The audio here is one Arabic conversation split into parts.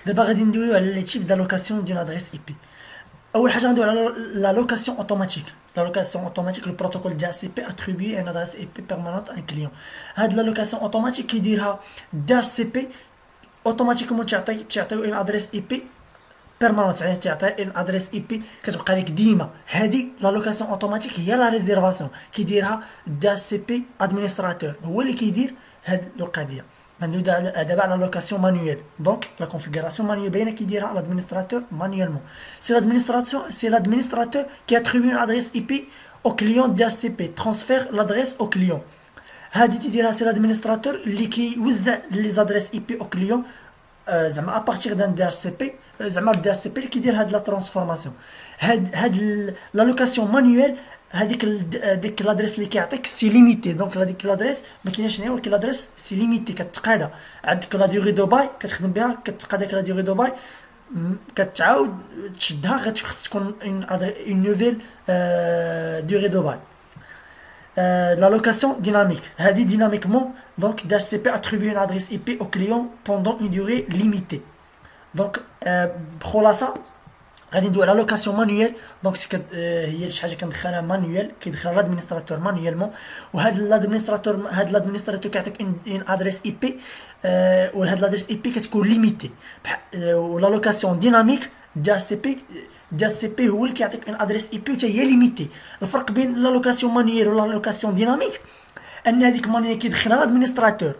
دابا غادي ندويو على لي تيب d'allocation d'une adresse IP. اول حاجه غندويو على la location automatique. La location automatique, le protocole DHCP attribue une adresse IP permanente à un client. هاد la location automatique كيديرها DHCP اوتوماتيكمون تعطيو ان ادريس اي بي بيرمانونت، يعني تعطي ان ادريس اي بي كتبقى لك ديما. هذه لا لوكاسيون اوتوماتيك هي لا ريزيرفاسيون كيديرها دا سي بي ادمينستراتور، هو اللي كيدير هاد القضيه. غندوي دابا على لوكاسيون مانيويل. دونك لا كونفيغوراسيون مانيويل باينه كيديرها لادمينستراتور مانيويلمون. سي لادمينستراتور كي اتريبيو ان ادريس اي بي او كليون دي سي بي ترانسفير لادريس او كليون. هادي تيديرها سي لادمينستراتور اللي كيوزع لي زادريس اي بي او كليون زعما ابارتيغ دان دي اتش سي بي، زعما الدي اتش سي بي اللي كيدير هاد لا ترانسفورماسيون. هاد لا لوكاسيون مانيويل هذيك ديك لادريس اللي كيعطيك سي ليميتي. دونك هذيك لادريس ما كايناش هنا، ولكن لادريس سي ليميتي كتقادا. عندك لا ديغي دو باي كتخدم بها، كتقادا ديك لا ديغي دو باي كتعاود تشدها، خص تكون اون نوفيل ديغي دو باي. La location dynamique. هذه dynamiquement, donc DHCP attribue une adresse IP au client pendant une durée limitée. Donc, بخلاصة غادي ندوي على لوكاسيون مانيويل. دونك هي شي حاجه كندخلها مانيويل، كيدخلها لادمينستراتور مانيويلمون. وهذا الادمينستراتور كيعطيك ان ادريس اي بي، وهاد الادريس اي بي كتكون ليميتي. ولا لوكاسيون ديناميك دي اس سي بي هو اللي كيعطيك ان ادريس اي بي وتا هي ليميتي. الفرق بين لا لوكاسيون مانيويل ولا لوكاسيون ديناميك ان هذيك مانيويل كيدخلها الادمينستراتور،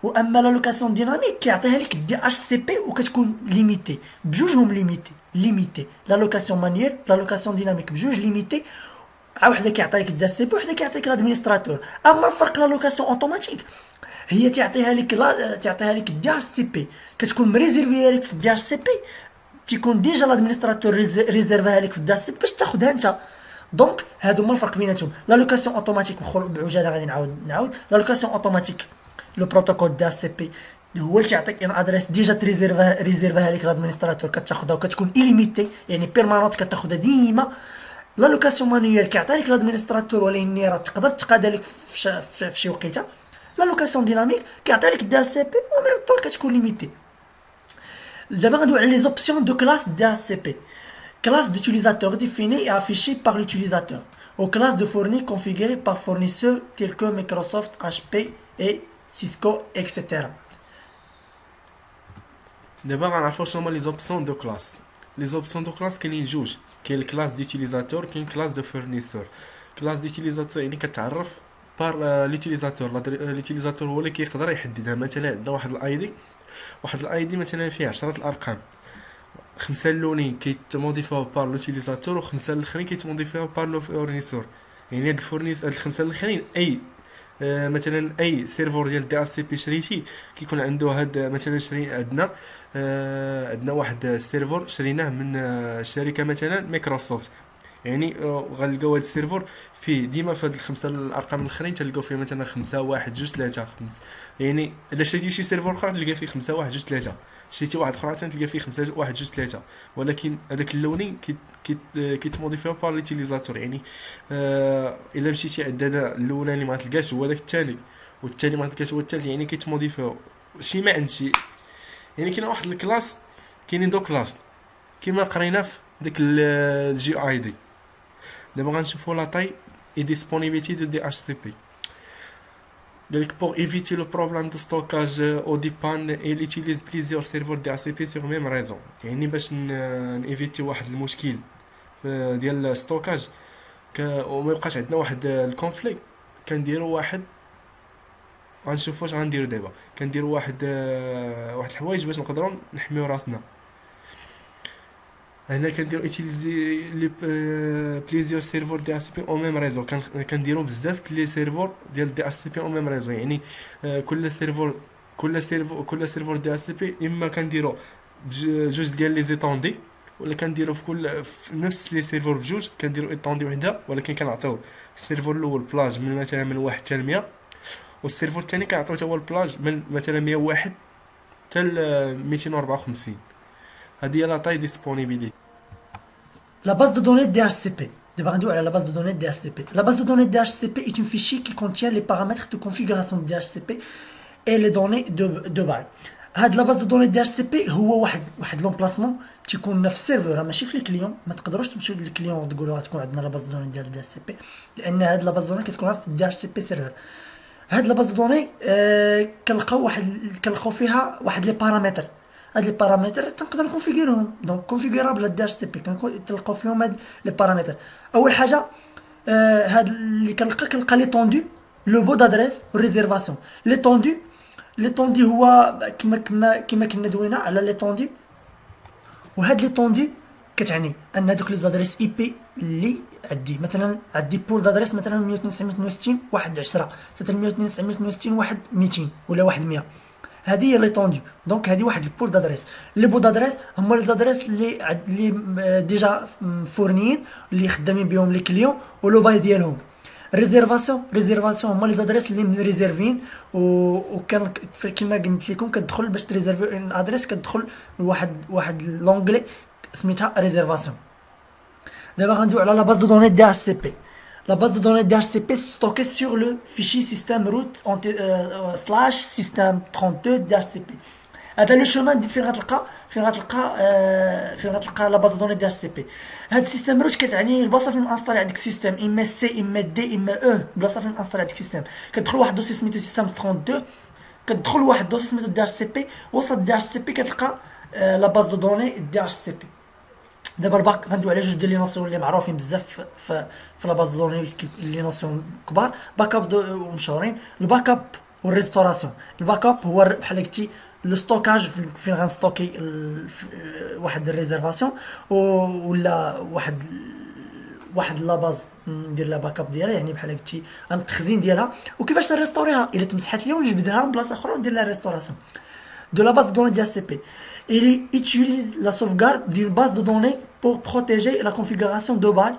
واما لا لوكاسيون ديناميك كيعطيها لك دي اتش سي بي وكتكون ليميتي. بجوجهم ليميتي. لا لوكاسيون مانيويل لا لوكاسيون ديناميك بجوج ليميتي. وحده كيعطي لك الدي اس سي بي وحده كيعطيك الادمينستراتور. اما الفرق لا لوكاسيون اوتوماتيك هي تعطيها لك الدي اتش سي بي، كتكون مريزيرفيها لك في الدي اتش سي بي، تيكون ديجا لادمينستراتور ريزيرفها لك في الدي اتش سي بي باش تاخذها انت. دونك هادو هما الفرق بيناتهم. لا لوكاسيون اوتوماتيك بعجاله غادي نعاود لا لوكاسيون اوتوماتيك لو بروتوكول دي اتش سي بي هو اللي تعطيك ان ادريس ديجا ريزيرفها لك الادمينستراتور، كتاخذها وكتكون ايليميتي يعني بيرمانونت كتاخذها ديما. لا لوكاسيون مانيويل كيعطي لك الادمينستراتور ولكن راه تقدر تقادا لك في شي وقيته. لا لوكاسيون ديناميك كيعطي لك دي سي بي و ميم طون كتكون ليميتي. دابا غندوي على لي زوبسيون دو كلاس دي سي بي. Classe d'utilisateur définie et affichée par l'utilisateur, ou classe de fourni configurée par fournisseurs tels que Microsoft, HP et Cisco, etc. دابا غنعرفوا شنو هما لي زوبسيون دو كلاس. لي زوبسيون دو كلاس كاينين جوج، كاين الكلاس ديوتيليزاتور كاين كلاس دو فورنيسور. كلاس ديوتيليزاتور يعني كتعرف بار ليوتيليزاتور. ليوتيليزاتور هو اللي كيقدر يحددها. مثلا عندنا واحد الاي دي مثلا فيه 10 الارقام، 5 الاولين كيتموديفاو بار لوتيليزاتور و 5 الاخرين كيتموديفاو بار لو فورنيسور. يعني هاد الفورنيس هاد 5 الاخرين اي مثلا اي سيرفور ديال دي اس سي بي شريتي كيكون عنده هاد مثلا عندنا واحد السيرفور شريناه من الشركه مثلا مايكروسوفت. يعني غنلقاو هاد السيرفور فيه ديما في هاد الخمسه الارقام الاخرين تلقاو فيه مثلا 5 1 2 3 5. يعني الا شريتي شي سيرفور اخر تلقى فيه 5 1 2 3، شريتي واحد اخر تلقى فيه 5 1 2 3. ولكن هذاك اللونين كيتموديفيو بار ليوتيليزاتور. يعني الا مشيتي عند هذا الاولاني اللي ما تلقاش هو داك الثاني، والثاني ما تلقاش هو الثالث، يعني كيتموديفيو شي ما عند شي. يعني كاين واحد الكلاس، كاينين دو كلاس كيما قرينا في داك الجي اي دي. دابا غنشوفوا لا طاي اي ديسپونيبيليتي دو دي اتش تي بي. Donc pour éviter le problème de stockage au dépend, il utilise plusieurs serveurs DHCP sur même réseau. يعني باش نيفيتي واحد المشكل ديال الستوكاج وما يبقاش عندنا واحد الكونفليكت، كنديروا واحد غنشوفوا واش غنديروا دابا. كنديروا واحد الحوايج باش نقدروا نحميو راسنا. هنا كنديروا utiliser لي بليزيور سيرفور دي اس بي او ميم ريزو. كنديروا بزاف لي سيرفور ديال دي اس بي او ميم ريزو. يعني كل سيرفور دي اس بي اما كنديروا بجوج ديال لي زيتوندي، ولا كنديروا في نفس لي سيرفور بجوج كنديروا ايطوندي وحده، ولكن كنعطيو السيرفور الاول بلاج من مثلا من 1 حتى 100، والسيرفور الثاني كنعطيو حتى هو البلاج من مثلا 101 حتى 254. هذه هي لا طاي ديسپونيبيليتي. La base de données DHCP. D'abord, on va la base de données DHCP. La base de données DHCP est une fichier qui contient les paramètres de configuration de DHCP et les données de base. هاد لا باز دو دوني دي اتش سي بي هو واحد لومبلاسمون تيكون في السيرفر ماشي في الكليون. ما تقدروش تمشيو للكليون وتقولوا غتكون عندنا لا باز دو دوني ديال دي اتش سي بي، لان هاد لا باز دو دوني كتكون في دي اتش سي بي سيرفر. هاد لا باز دو دوني كنلقاو فيها واحد لي بارامتر. هاد لي بارامتر تنقدر نكونفيغيروهم، دونك كونفيغيرابل دي اتش سي بي تلقاو فيهم هاد لي بارامتر. اول حاجه هاد اللي كنلقى لي طوندو، لو بو دادريس والريزيرفاسيون. لي طوندو هو كما كنا دوينا على لي طوندو، وهاد لي طوندو كتعني ان هادوك لي زادريس اي بي اللي مثلا عندي بول دادريس مثلا 192.168 واحد 10 192.168 واحد 200 ولا واحد 100. هذه هي لي طوندو. دونك هذه واحد البول دادريس. لي بو دادريس هما لي زادريس اللي ديجا فورنيين اللي خدامين بهم لي كليون ولو باي ديالهم. ريزيرفاسيون هما لي زادريس اللي ريزيرفين، وكان كيما قلت لكم كتدخل باش تريزيرفي ان ادريس كتدخل واحد لونغلي سميتها ريزيرفاسيون. دابا غندوي على لا باز دو دوني دي اتش سي بي. La base de données DHCP stockée sur le fichier système root slash système 32 DHCP. هذا لو شومان فين غتلقى لا باز دو دوني دي اتش سي بي. هاد السيستم روت كتعني البلاصه فين انستالي عندك سيستم اما سي اما دي اما او. البلاصه فين انستالي عندك سيستم كتدخل واحد دوسي سميتو سيستم 32، كتدخل واحد دوسي سميتو دي اتش سي بي. وسط دي اتش سي بي كتلقى لا باز دو دوني دي اتش سي بي. دابا غندوي على جوج ديال لي نوسيون اللي معروفين بزاف في لا باز دوني، لي نوسيون كبار باك اب ومشهورين. الباك اب والريستوراسيون. الباك اب هو بحال قلتي لو ستوكاج فين غنستوكي واحد الريزيرفاسيون ولا واحد لا باز ندير لها باك اب ديالها، يعني بحال قلتي التخزين ديالها وكيفاش نريستوريها الا تمسحات ليا ونجبدها من بلاصه اخرى وندير لها ريستوراسيون de la base de données DHCP. Il utilise la sauvegarde d'une base de données pour protéger la configuration de base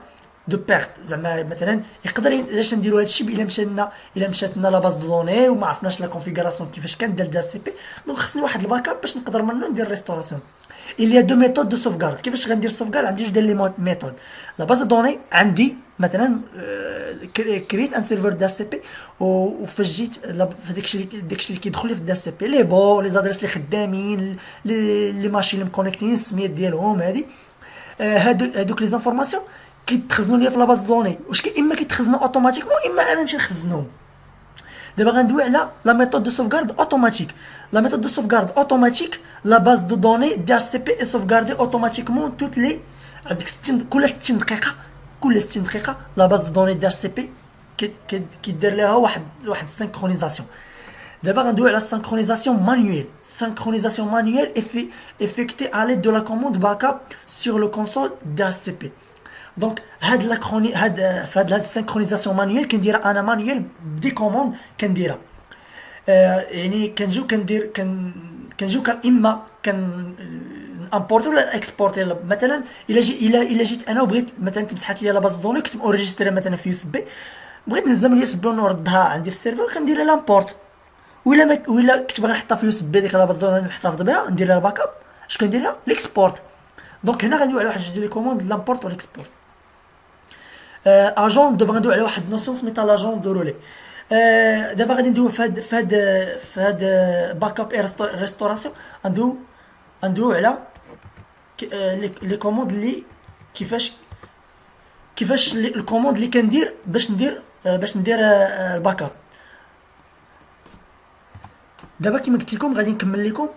de perte. زعما مثلا يقدر علاش نديرو هادشي الا مشات لنا لا باز دو دوني وما عرفناش لا كونفيغوراسيون كيفاش كانت ديال دي سي بي، دونك خصني واحد الباك اب باش نقدر منه ندير ريستوراسيون. Il y a deux méthodes de sauvegarde. كيفاش غندير sauvegarde؟ عندي جوج ديال لي ميثود. لا باز دو دوني عندي مثلا كريت ان سيرفر دي سي بي، وفاش جيت في داكشي اللي كيدخل لي في دي سي بي لي بو لي زادريس اللي خدامين لي ماشين اللي مكونيكتين السميات ديالهم هادي هادوك لي زانفورماسيون كيتخزنوا ليا في لا باز دوني. واش اما كيتخزنوا اوتوماتيكمون اما انا نمشي نخزنهم. دابا غندوي على لا ميثود دو سوفغارد اوتوماتيك. لا ميثود دو سوفغارد اوتوماتيك لا باز دو دوني دي اتش سي بي اي سوفغاردي اوتوماتيكمون توت لي عندك 60 كل 60 دقيقه لا باز دو دوني دي اتش سي بي كيدير لها واحد السينكرونيزاسيون. دابا غندوي على السينكرونيزاسيون مانيويل effectuée à l'aide de la commande backup sur le console DHCP. دونك هاد السينكرونيزاسيون مانيويل كنديرها انا مانيويل بدي كوموند كنديرها. يعني كنجيو اما امبورتي ولا اكسبورتي. مثلا الا جيت انا وبغيت مثلا تمسحات لي لا باز دوني كنت اوريجيستري مثلا في يو اس بي، بغيت نهزم اليو اس بي ونردها عندي في السيرفر كندير لها لامبورت. ولا كنت باغي نحطها في يو اس بي ديك لا باز دوني نحتفظ بها ندير لها باك اب، اش كندير لها ليكسبورت. دونك هنا غندوي على واحد جوج ديال لي كوموند لامبورت والاكسبورت. اجون دابا غندوي على واحد نوسيون سميتها لاجون دو رولي. دابا غادي ندوي في هاد باك اب ريستوراسيون ندوي على لي كوموند اللي كيفاش الكوموند اللي كندير باش ندير الباك اب. دابا كما قلت لكم غادي نكمل لكم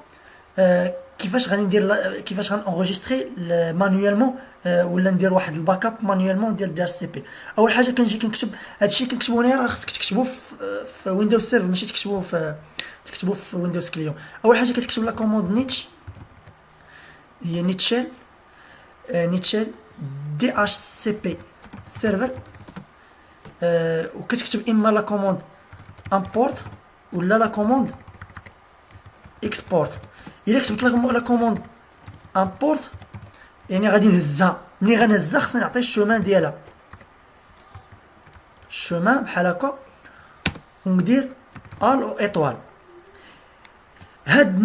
كيفاش غادي ندير كيفاش غنونجستري مانيوالمون ولا ندير واحد الباك اب مانيوالمون ديال دي اتش سي بي. اول حاجه كنجي كنكتب هادشي كنكتبو هنا، راه خصك تكتبو في ويندوز سيرفر ماشي تكتبو في ويندوز كليون. اول حاجه كتكتب لا كوموند نيتش هي نيتشيل دي اتش سي بي سيرفر، وكتكتب اما لا كوموند امبورت ولا لا كوموند اكسبورت. الا كتبت لا كوموند امبورت يعني غادي نهزها. ملي غنهزها خصني نعطي الشومان ديالها الشومان بحال هكا وندير ال او ايطوال. هاد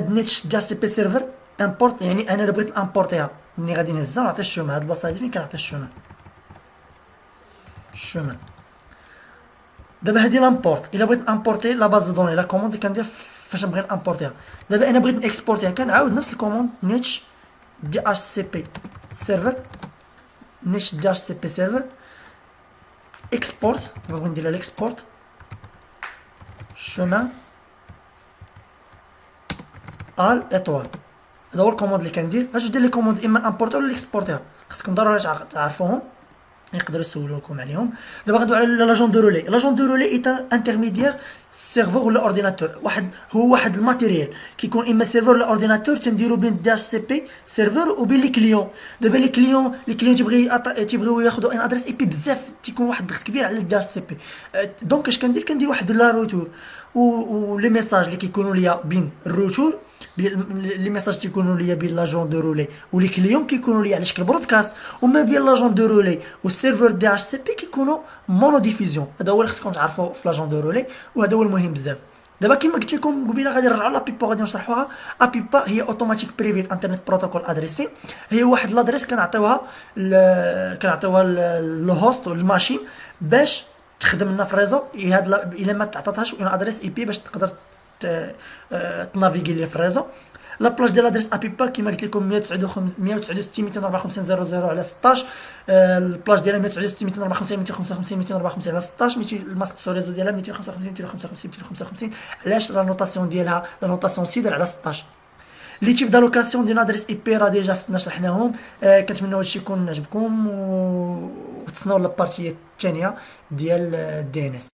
نيتش ديال سي بي سيرفر امبورت، يعني انا الا بغيت امبورتيها ملي غادي نهزها نعطي الشومان. هاد البلاصه هادي فين كنعطي الشومان دابا هادي لامبورت. الا بغيت امبورتي لا باز دو دوني لا كوموند كندير فاش نبغي نامبورتيها. دابا انا بغيت نكسبورتيها كنعاود نفس الكوموند نيتش دي اتش سي بي سيرفر، نيتش دي اتش سي بي سيرفر اكسبورت. نبغي ندير الاكسبورت شومان ال ايطوال. هذا هو الكوموند اللي كندير. اش دير لي كوموند اما امبورتي ولا اكسبورتيها، خاصكم ضروري تعرفوهم، يقدروا يسولوكم عليهم. دابا غندوي على لاجون دو رولي. لاجون دو رولي اي انترميديير سيرفور ولا اورديناتور. واحد الماتيريال كيكون اما سيرفور ولا اورديناتور تنديرو بين دي اتش سي بي سيرفور وبين لي كليون. دابا لي كليون تيبغيو ياخذوا ان ادريس اي بي بزاف، تيكون واحد الضغط كبير على دي اتش سي بي. دونك اش كندير واحد لا روتور و لي ميساج اللي كيكونوا ليا بين الروتور، لي ميساج تيكونوا ليا بين لاجون دو رولي ولي كليون كيكونوا ليا على شكل برودكاست، وما بين لاجون دو رولي والسيرفر دي اتش سي بي كيكونوا مونو ديفيزيون. هذا هو اللي خصكم تعرفوا في لاجون دو رولي، وهذا هو المهم بزاف. دابا كما قلت لكم قبيله غادي نرجعوا لابيبا غادي نشرحوها. ابيبا هي اوتوماتيك بريفيت انترنت بروتوكول ادريسين. هي واحد لادريس كنعطيوها للهوست والماشين باش تخدم لنا في الريزو. هاد الا ما تعطاتهاش اون ادريس اي بي باش تقدر تنافيغي لي في الريزو. لا بلاج ديال لادريس ابيبا كما قلت لكم 169.254.254 على 16. البلاج ديالها 169.254.255 على 16. الماسك سو ريزو ديالها 255 علاش لا نوطاسيون ديالها لا نوطاسيون سيدر على 16. لي تيب دالوكاسيون ديال ادريس اي بي راه ديجا فتنا شرحناهم. كنتمنوا هادشي يكون عجبكم وتسناو لابارتي الثانيه ديال دي ان اس.